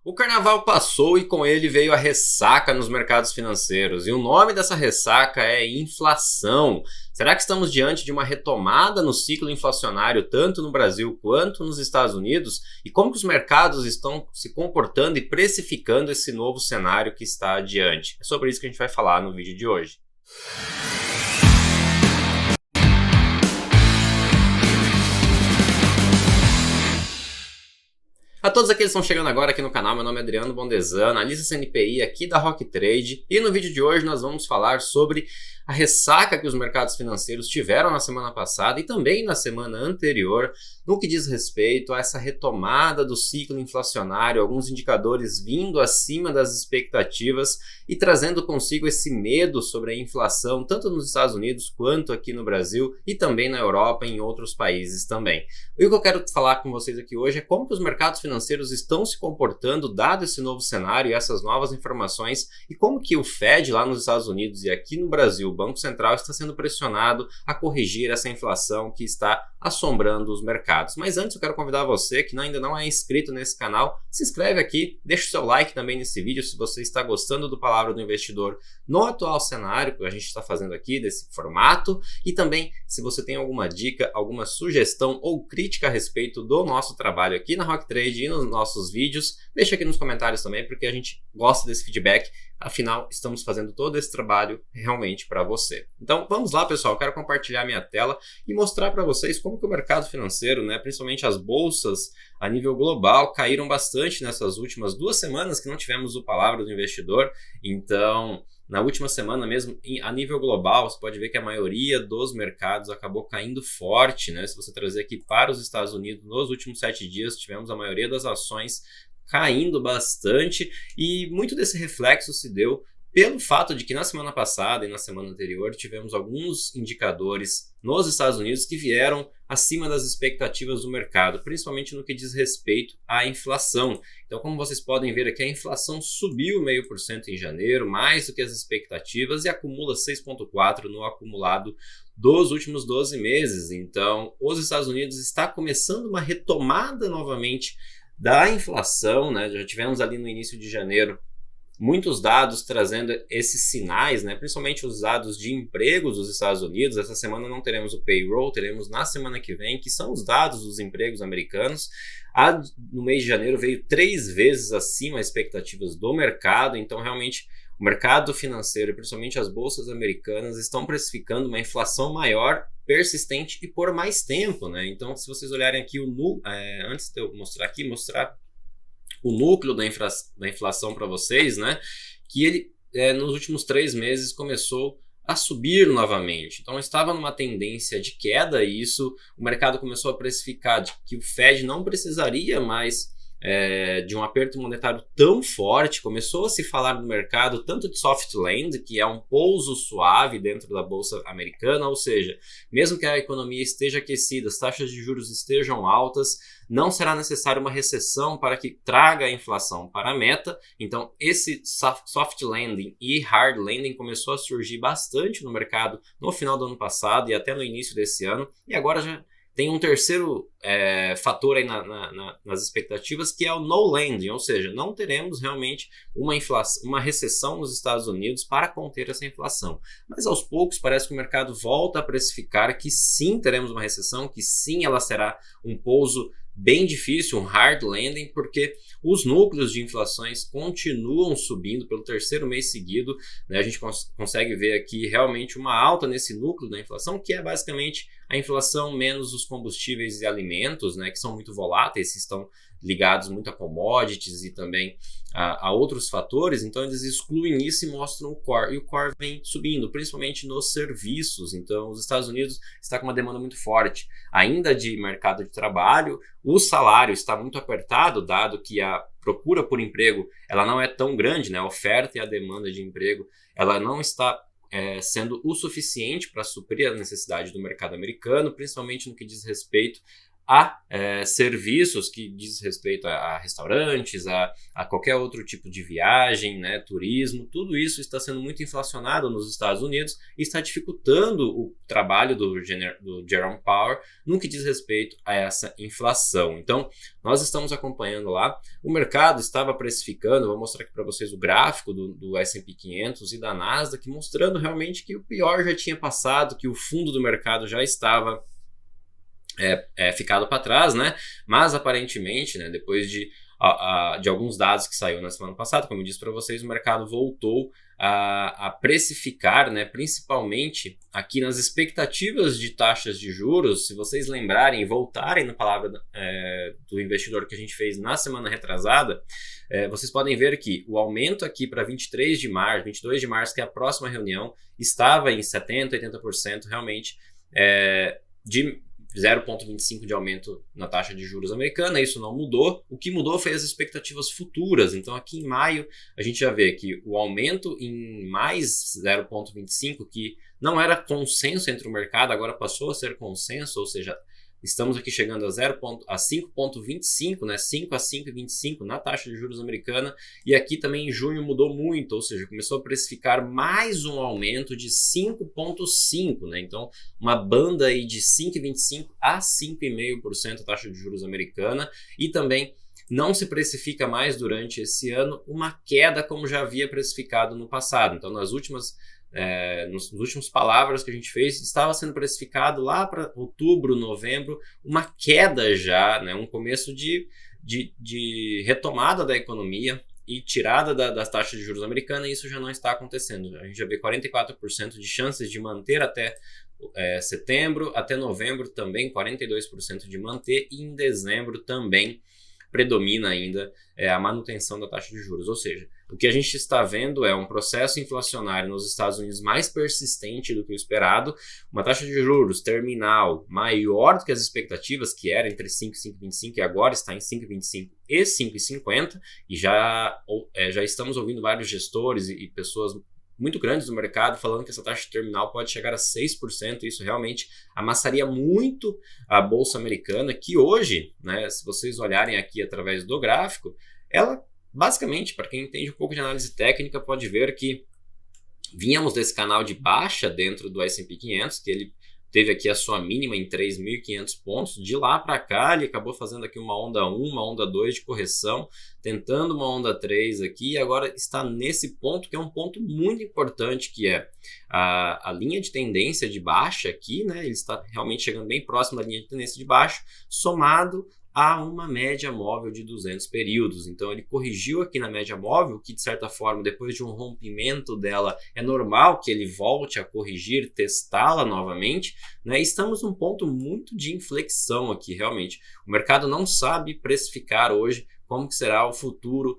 O carnaval passou e com ele veio a ressaca nos mercados financeiros. E o nome dessa ressaca é inflação. Será que estamos diante de uma retomada no ciclo inflacionário tanto no Brasil quanto nos Estados Unidos? E como que os mercados estão se comportando e precificando esse novo cenário que está adiante? É sobre isso que a gente vai falar no vídeo de hoje. A todos aqueles que estão chegando agora aqui no canal, meu nome é Adriano Bondezano, analista CNPI aqui da Rock Trade, e no vídeo de hoje nós vamos falar sobre a ressaca que os mercados financeiros tiveram na semana passada e também na semana anterior, no que diz respeito a essa retomada do ciclo inflacionário, alguns indicadores vindo acima das expectativas e trazendo consigo esse medo sobre a inflação, tanto nos Estados Unidos quanto aqui no Brasil e também na Europa e em outros países também. E o que eu quero falar com vocês aqui hoje é como que os mercados financeiros estão se comportando dado esse novo cenário e essas novas informações e como que o Fed lá nos Estados Unidos e aqui no Brasil, o Banco Central, está sendo pressionado a corrigir essa inflação que está assombrando os mercados. Mas antes eu quero convidar você que ainda não é inscrito nesse canal, se inscreve aqui, deixa o seu like também nesse vídeo se você está gostando do Palavra do Investidor no atual cenário que a gente está fazendo aqui, desse formato, e também se você tem alguma dica, alguma sugestão ou crítica a respeito do nosso trabalho aqui na Rock Trade e nos nossos vídeos, deixa aqui nos comentários também, porque a gente gosta desse feedback, afinal estamos fazendo todo esse trabalho realmente para você. Então vamos lá, pessoal, eu quero compartilhar minha tela e mostrar para vocês como que o mercado financeiro, principalmente as bolsas a nível global, caíram bastante nessas últimas 2 semanas que não tivemos o Palavra do Investidor. Então, na última semana mesmo, a nível global, você pode ver que a maioria dos mercados acabou caindo forte, Se você trazer aqui para os Estados Unidos, nos últimos 7 dias, tivemos a maioria das ações caindo bastante e muito desse reflexo se deu pelo fato de que na semana passada e na semana anterior tivemos alguns indicadores nos Estados Unidos que vieram acima das expectativas do mercado, principalmente no que diz respeito à inflação. Então, como vocês podem ver aqui, a inflação subiu 0,5% em janeiro, mais do que as expectativas, e acumula 6,4% no acumulado dos últimos 12 meses. Então, os Estados Unidos está começando uma retomada novamente da inflação, Já tivemos ali no início de janeiro muitos dados trazendo esses sinais, principalmente os dados de empregos dos Estados Unidos. Essa semana não teremos o payroll, teremos na semana que vem, que são os dados dos empregos americanos. No mês de janeiro veio 3 vezes acima das expectativas do mercado, então realmente o mercado financeiro e principalmente as bolsas americanas estão precificando uma inflação maior, persistente e por mais tempo, Então, se vocês olharem aqui, antes de eu mostrar o núcleo da inflação para vocês, que ele nos últimos 3 meses começou a subir novamente. Então estava numa tendência de queda e isso o mercado começou a precificar de que o Fed não precisaria mais de um aperto monetário tão forte. Começou a se falar no mercado tanto de soft land, que é um pouso suave dentro da bolsa americana, ou seja, mesmo que a economia esteja aquecida, as taxas de juros estejam altas, não será necessário uma recessão para que traga a inflação para a meta. Então esse soft landing e hard landing começou a surgir bastante no mercado no final do ano passado e até no início desse ano, e agora já tem um terceiro fator aí nas expectativas, que é o no landing, ou seja, não teremos realmente uma recessão nos Estados Unidos para conter essa inflação. Mas aos poucos parece que o mercado volta a precificar que sim teremos uma recessão, que sim ela será um pouso bem difícil, um hard landing, porque os núcleos de inflações continuam subindo pelo 3º mês seguido, A gente consegue ver aqui realmente uma alta nesse núcleo da inflação, que é basicamente a inflação menos os combustíveis e alimentos, que são muito voláteis, estão ligados muito a commodities e também a outros fatores. Então eles excluem isso e mostram o core, e o core vem subindo, principalmente nos serviços. Então os Estados Unidos está com uma demanda muito forte ainda de mercado de trabalho, o salário está muito apertado, dado que a procura por emprego ela não é tão grande, a oferta e a demanda de emprego ela não está sendo o suficiente para suprir a necessidade do mercado americano, principalmente no que diz respeito a serviços que diz respeito a restaurantes, a qualquer outro tipo de viagem, né, turismo. Tudo isso está sendo muito inflacionado nos Estados Unidos e está dificultando o trabalho do Jerome Powell no que diz respeito a essa inflação. Então, nós estamos acompanhando lá. O mercado estava precificando, vou mostrar aqui para vocês o gráfico do S&P 500 e da Nasdaq, mostrando realmente que o pior já tinha passado, que o fundo do mercado já estava ficado para trás, né? Mas aparentemente, né, depois de alguns dados que saiu na semana passada, como eu disse para vocês, o mercado voltou a precificar, né, principalmente aqui nas expectativas de taxas de juros. Se vocês lembrarem e voltarem na palavra do investidor que a gente fez na semana retrasada, vocês podem ver que o aumento aqui para 22 de março, que é a próxima reunião, estava em 70%, 80% realmente de 0,25 de aumento na taxa de juros americana. Isso não mudou. O que mudou foi as expectativas futuras. Então aqui em maio a gente já vê que o aumento em mais 0,25, que não era consenso entre o mercado, agora passou a ser consenso, ou seja, estamos aqui chegando a 5,25, né? 5 a 5,25 na taxa de juros americana. E aqui também em junho mudou muito, ou seja, começou a precificar mais um aumento de 5,5, né? Então, uma banda aí de 5,25 a 5,5% a taxa de juros americana. E também não se precifica mais durante esse ano uma queda como já havia precificado no passado. Então, nas últimas palavras que a gente fez, estava sendo precificado lá para outubro, novembro, uma queda já, né, um começo de retomada da economia e tirada das taxas de juros americanas, e isso já não está acontecendo. A gente já vê 44% de chances de manter até setembro, até novembro também 42% de manter, e em dezembro também predomina ainda a manutenção da taxa de juros. Ou seja, o que a gente está vendo é um processo inflacionário nos Estados Unidos mais persistente do que o esperado, uma taxa de juros terminal maior do que as expectativas, que era entre 5 e 5,25, e agora está em 5,25 e 5,50, e já estamos ouvindo vários gestores e pessoas muito grandes do mercado falando que essa taxa terminal pode chegar a 6%. Isso realmente amassaria muito a Bolsa Americana, que hoje, né, se vocês olharem aqui através do gráfico, ela basicamente, para quem entende um pouco de análise técnica, pode ver que vínhamos desse canal de baixa dentro do S&P 500, que ele teve aqui a sua mínima em 3.500 pontos. De lá para cá, ele acabou fazendo aqui uma onda 1, uma onda 2 de correção, tentando uma onda 3 aqui, e agora está nesse ponto, que é um ponto muito importante, que é a linha de tendência de baixa aqui, né? Ele está realmente chegando bem próximo da linha de tendência de baixa, somado a uma média móvel de 200 períodos. Então ele corrigiu aqui na média móvel, que de certa forma, depois de um rompimento dela, é normal que ele volte a corrigir, testá-la novamente, né? Estamos num ponto muito de inflexão aqui, realmente. O mercado não sabe precificar hoje como que será o futuro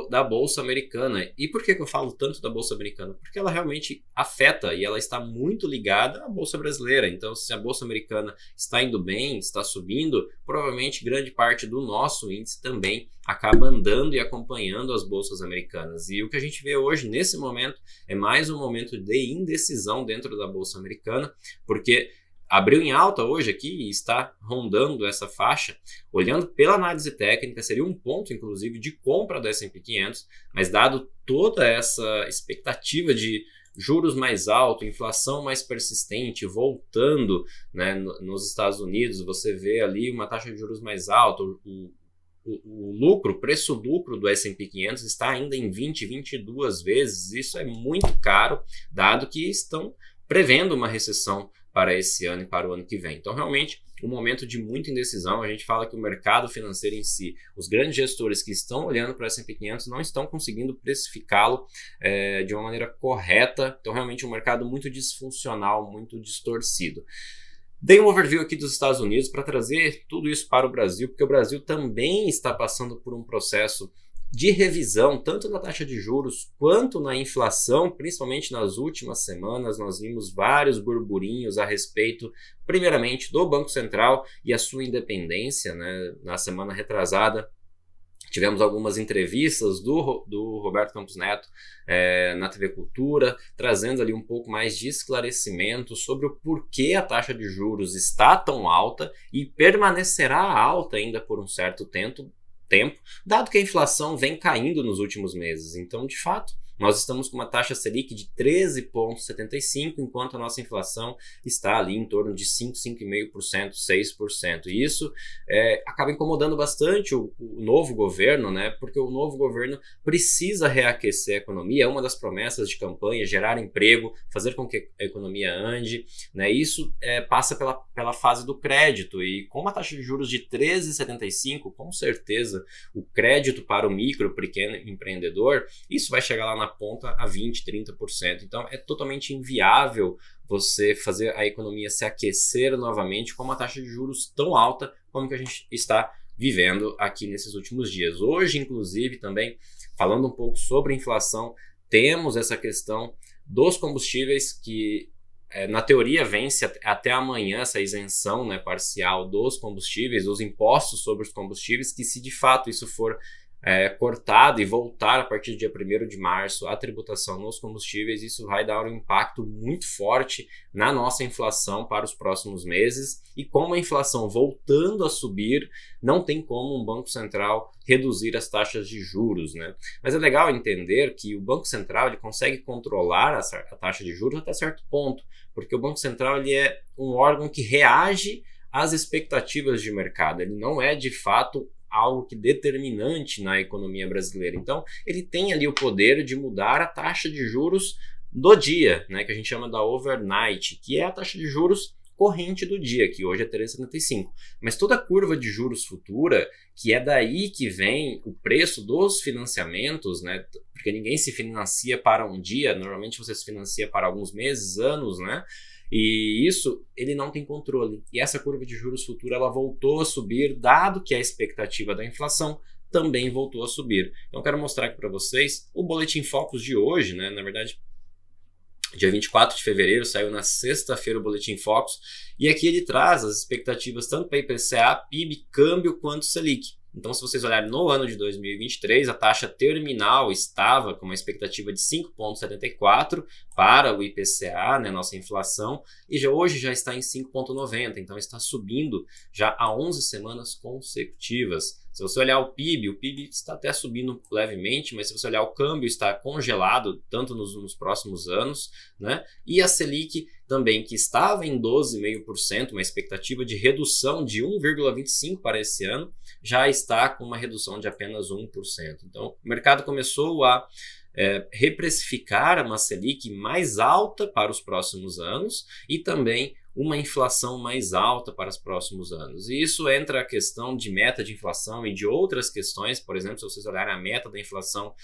da Bolsa Americana. E por que eu falo tanto da Bolsa Americana? Porque ela realmente afeta e ela está muito ligada à Bolsa Brasileira. Então, se a Bolsa Americana está indo bem, está subindo, provavelmente grande parte do nosso índice também acaba andando e acompanhando as bolsas americanas. E o que a gente vê hoje, nesse momento, é mais um momento de indecisão dentro da Bolsa Americana, porque abriu em alta hoje aqui e está rondando essa faixa. Olhando pela análise técnica, seria um ponto, inclusive, de compra do S&P 500, mas dado toda essa expectativa de juros mais altos, inflação mais persistente, voltando, né, nos Estados Unidos, você vê ali uma taxa de juros mais alta, o preço-lucro do S&P 500 está ainda em 20, 22 vezes. Isso é muito caro, dado que estão prevendo uma recessão para esse ano e para o ano que vem. Então, realmente, um momento de muita indecisão. A gente fala que o mercado financeiro em si, os grandes gestores que estão olhando para o S&P 500 não estão conseguindo precificá-lo de uma maneira correta. Então, realmente, um mercado muito disfuncional, muito distorcido. Dei um overview aqui dos Estados Unidos para trazer tudo isso para o Brasil, porque o Brasil também está passando por um processo de revisão, tanto na taxa de juros quanto na inflação. Principalmente nas últimas semanas nós vimos vários burburinhos a respeito, primeiramente, do Banco Central e a sua independência, né? Na semana retrasada Tivemos algumas entrevistas do Roberto Campos Neto na TV Cultura, trazendo ali um pouco mais de esclarecimento sobre o porquê a taxa de juros está tão alta e permanecerá alta ainda por um certo tempo, dado que a inflação vem caindo nos últimos meses. Então, de fato, nós estamos com uma taxa Selic de 13,75%, enquanto a nossa inflação está ali em torno de 5%, 5,5%, 6%. E isso acaba incomodando bastante o novo governo, né? Porque o novo governo precisa reaquecer a economia. É uma das promessas de campanha: gerar emprego, fazer com que a economia ande, né? Isso passa pela fase do crédito. E com uma taxa de juros de 13,75%, com certeza o crédito para o micro, pequeno empreendedor, isso vai chegar lá na ponta a 20%, 30%. Então é totalmente inviável você fazer a economia se aquecer novamente com uma taxa de juros tão alta como que a gente está vivendo aqui nesses últimos dias. Hoje, inclusive, também falando um pouco sobre inflação, temos essa questão dos combustíveis que na teoria vence até amanhã essa isenção, né, parcial dos combustíveis, dos impostos sobre os combustíveis, que se de fato isso for cortado e voltar a partir do dia 1º de março a tributação nos combustíveis, isso vai dar um impacto muito forte na nossa inflação para os próximos meses. E com a inflação voltando a subir, não tem como um Banco Central reduzir as taxas de juros, né? Mas é legal entender que o Banco Central ele consegue controlar a taxa de juros até certo ponto, porque o Banco Central ele é um órgão que reage às expectativas de mercado, ele não é de fato algo que determinante na economia brasileira. Então, ele tem ali o poder de mudar a taxa de juros do dia, né, que a gente chama da overnight, que é a taxa de juros corrente do dia, que hoje é 3,75. Mas toda a curva de juros futura, que é daí que vem o preço dos financiamentos, né, porque ninguém se financia para um dia, normalmente você se financia para alguns meses, anos, né? E isso ele não tem controle. E essa curva de juros futura ela voltou a subir, dado que a expectativa da inflação também voltou a subir. Então eu quero mostrar aqui para vocês o Boletim Focus de hoje, né? Na verdade, dia 24 de fevereiro, saiu na sexta-feira o Boletim Focus, e aqui ele traz as expectativas tanto para IPCA, PIB, câmbio quanto Selic. Então, se vocês olharem no ano de 2023, a taxa terminal estava com uma expectativa de 5,74 para o IPCA, né, nossa inflação, e hoje já está em 5,90, então está subindo já há 11 semanas consecutivas. Se você olhar o PIB está até subindo levemente, mas se você olhar o câmbio está congelado tanto nos próximos anos, né? E a Selic também, que estava em 12,5%, uma expectativa de redução de 1,25% para esse ano, já está com uma redução de apenas 1%. Então, o mercado começou a reprecificar uma Selic mais alta para os próximos anos e também uma inflação mais alta para os próximos anos. E isso entra a questão de meta de inflação e de outras questões. Por exemplo, se vocês olharem a meta da inflação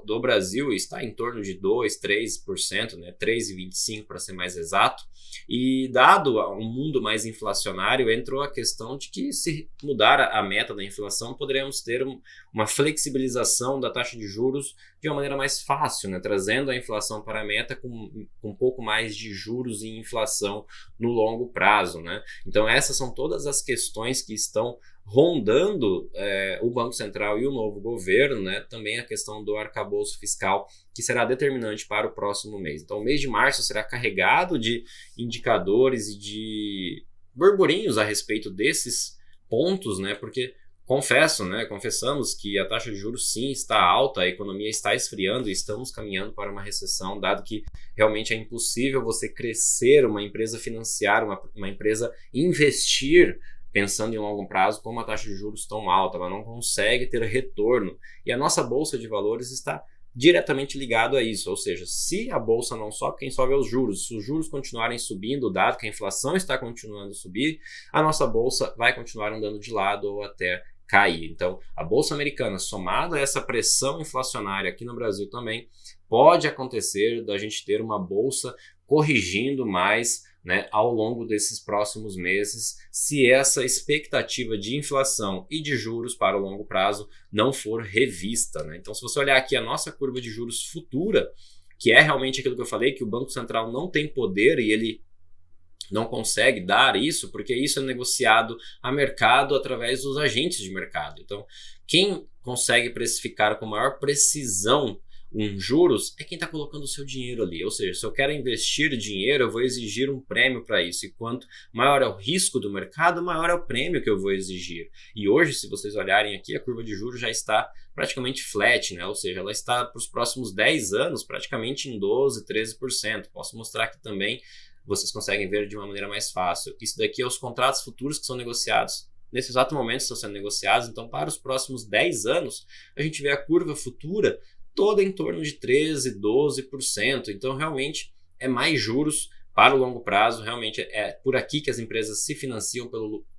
do Brasil, está em torno de 2%, 3%, né? 3,25% para ser mais exato. E dado um mundo mais inflacionário, entrou a questão de que se mudar a meta da inflação, poderemos ter uma flexibilização da taxa de juros de uma maneira mais fácil, né? Trazendo a inflação para a meta com um pouco mais de juros e inflação no longo prazo, né? Então essas são todas as questões que estão rondando o Banco Central e o novo governo, né? Também a questão do arcabouço fiscal, que será determinante para o próximo mês. Então o mês de março será carregado de indicadores e de burburinhos a respeito desses pontos, né? Porque confessamos que a taxa de juros sim está alta, a economia está esfriando e estamos caminhando para uma recessão, dado que realmente é impossível você crescer, uma empresa financiar, uma empresa investir pensando em longo prazo com uma taxa de juros tão alta, ela não consegue ter retorno. E a nossa bolsa de valores está diretamente ligado a isso, ou seja, se a bolsa não sobe, quem sobe é os juros. Se os juros continuarem subindo, dado que a inflação está continuando a subir, a nossa bolsa vai continuar andando de lado ou até cair. Então, a bolsa americana, somada a essa pressão inflacionária aqui no Brasil também, pode acontecer da gente ter uma bolsa corrigindo mais, né, ao longo desses próximos meses, se essa expectativa de inflação e de juros para o longo prazo não for revista, né? Então, se você olhar aqui a nossa curva de juros futura, que é realmente aquilo que eu falei, que o Banco Central não tem poder e ele não consegue dar isso, porque isso é negociado a mercado através dos agentes de mercado. Então, quem consegue precificar com maior precisão juros é quem está colocando o seu dinheiro ali. Ou seja, se eu quero investir dinheiro, eu vou exigir um prêmio para isso. E quanto maior é o risco do mercado, maior é o prêmio que eu vou exigir. E hoje, se vocês olharem aqui, a curva de juros já está praticamente flat, né? Ou seja, ela está para os próximos 10 anos praticamente em 12%, 13%. Posso mostrar aqui também, vocês conseguem ver de uma maneira mais fácil. Isso daqui é os contratos futuros que são negociados. Nesse exato momento estão sendo negociados, então para os próximos 10 anos, a gente vê a curva futura toda em torno de 13%, 12%. Então realmente é mais juros para o longo prazo, realmente é por aqui que as empresas se financiam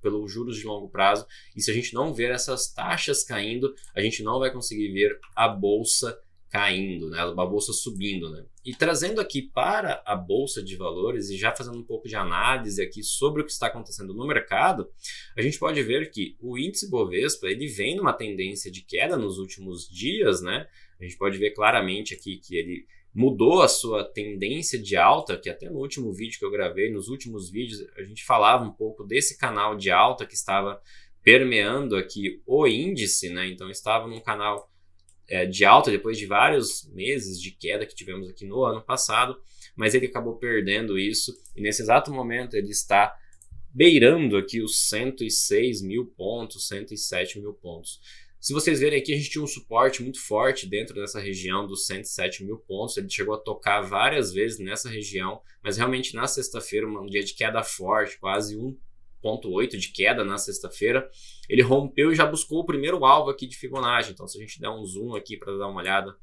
pelo juros de longo prazo. E se a gente não ver essas taxas caindo, a gente não vai conseguir ver a bolsa caindo, né? A bolsa subindo, né? E trazendo aqui para a bolsa de valores e já fazendo um pouco de análise aqui sobre o que está acontecendo no mercado, a gente pode ver que o índice Bovespa ele vem numa tendência de queda nos últimos dias, né? A gente pode ver claramente aqui que ele mudou a sua tendência de alta, que até no último vídeo que eu gravei, nos últimos vídeos a gente falava um pouco desse canal de alta que estava permeando aqui o índice, né? Então estava num canal de alta depois de vários meses de queda que tivemos aqui no ano passado, mas ele acabou perdendo isso e nesse exato momento ele está beirando aqui os 106 mil pontos, 107 mil pontos. Se vocês verem aqui, a gente tinha um suporte muito forte dentro dessa região dos 107 mil pontos, ele chegou a tocar várias vezes nessa região, mas realmente na sexta-feira, um dia de queda forte, quase 1,8 de queda na sexta-feira, ele rompeu e já buscou o primeiro alvo aqui de Fibonacci. Então se a gente der um zoom aqui para dar uma olhada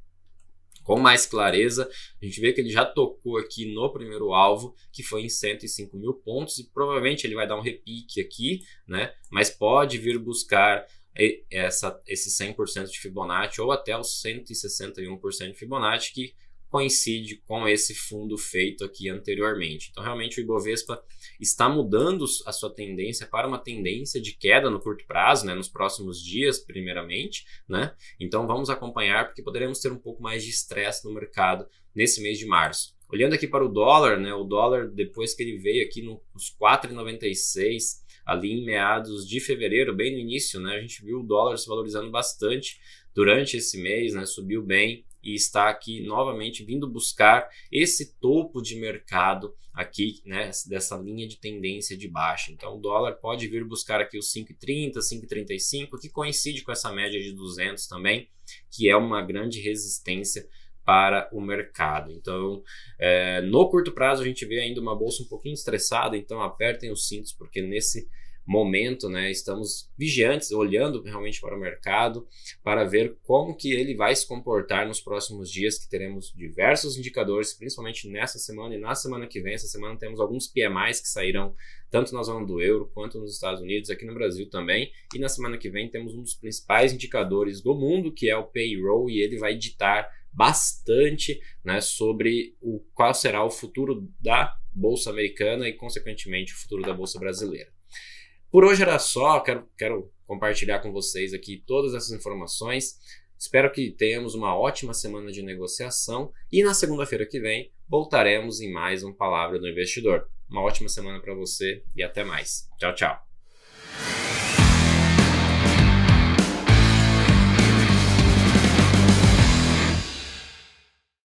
com mais clareza, a gente vê que ele já tocou aqui no primeiro alvo, que foi em 105 mil pontos, e provavelmente ele vai dar um repique aqui, né? Mas pode vir buscar esse 100% de Fibonacci ou até os 161% de Fibonacci, que coincide com esse fundo feito aqui anteriormente. Então realmente o Ibovespa está mudando a sua tendência para uma tendência de queda no curto prazo, né, nos próximos dias primeiramente, né? Então vamos acompanhar porque poderemos ter um pouco mais de estresse no mercado nesse mês de março. Olhando aqui para o dólar, né, o dólar depois que ele veio aqui nos 4,96 ali em meados de fevereiro, bem no início, né, a gente viu o dólar se valorizando bastante durante esse mês, né, subiu bem e está aqui novamente vindo buscar esse topo de mercado aqui, né, dessa linha de tendência de baixa. Então o dólar pode vir buscar aqui os 5,30, 5,35, que coincide com essa média de 200 também, que é uma grande resistência para o mercado. Então, no curto prazo a gente vê ainda uma bolsa um pouquinho estressada, então apertem os cintos, porque nesse momento, né, estamos vigiantes, olhando realmente para o mercado, para ver como que ele vai se comportar nos próximos dias, que teremos diversos indicadores, principalmente nessa semana e na semana que vem. Essa semana temos alguns PMIs que sairão tanto na zona do euro quanto nos Estados Unidos, aqui no Brasil também, e na semana que vem temos um dos principais indicadores do mundo, que é o payroll, e ele vai ditar bastante, né, sobre qual será o futuro da Bolsa Americana e, consequentemente, o futuro da Bolsa Brasileira. Por hoje era só, quero compartilhar com vocês aqui todas essas informações. Espero que tenhamos uma ótima semana de negociação e na segunda-feira que vem voltaremos em mais um Palavra do Investidor. Uma ótima semana para você e até mais. Tchau, tchau.